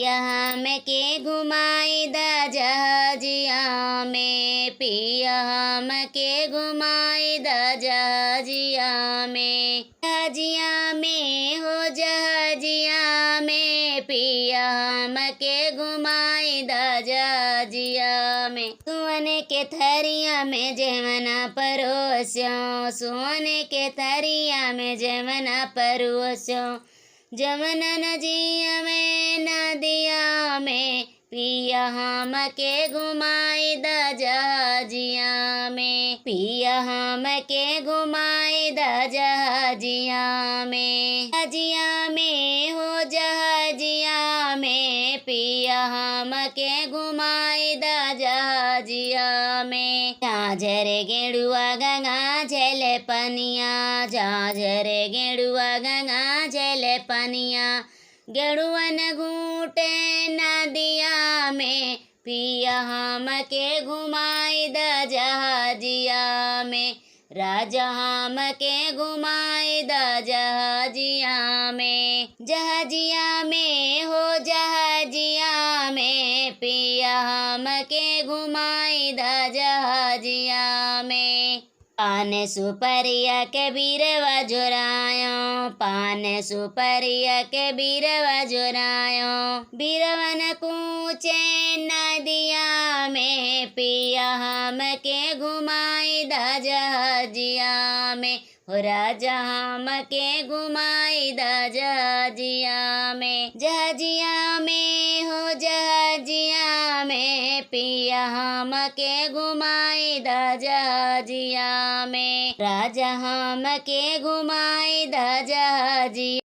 पिया हम के घुमाई दा जहाजिया में, पिया हम के घुमाई दा जहाजिया में। जहाजिया में हो जहाजिया में, पिया हम के घुमाई दा जहाजिया में। सोने के थरिया में जमना परोस्यो, सोने के थरिया में जमना परोस्यो। जमुना नदिया में नदिया में, पिया हम के घुमाई दा जहाजिया में, पिया हम के घुमाई दा जहाजिया में। जहाजिया में हो जहाजिया में, पिया हम के घुमाई दा जहाजिया में। झांझर गेड़ुआ गंगा जल पनिया, झांझर गेड़ुआ गंगा जल पनिया। गेड़ुअन घूटे नदिया में, पिया हम के घुमाई दा जहाजिया में। राजा हम के घुमाई दा जहाजिया में। जहाजिया में हो जहाजिया में, पिया हम के घुमाई दा जहाजिया में। पान सुपरिया के बीरवा जोरायो, पान सुपरिया के बीरवा जोरायो। बीरवन कूचे नदिया में, पिया हम के घुमाई दा जहाजिया में। हो राजा हम के घुमाई दा जहाजिया में। जहाजिया में हो जहाजिया में, पिया हम के घुमाई दा जहाजिया में। राजा हम के घुमाई दा जहाजिया।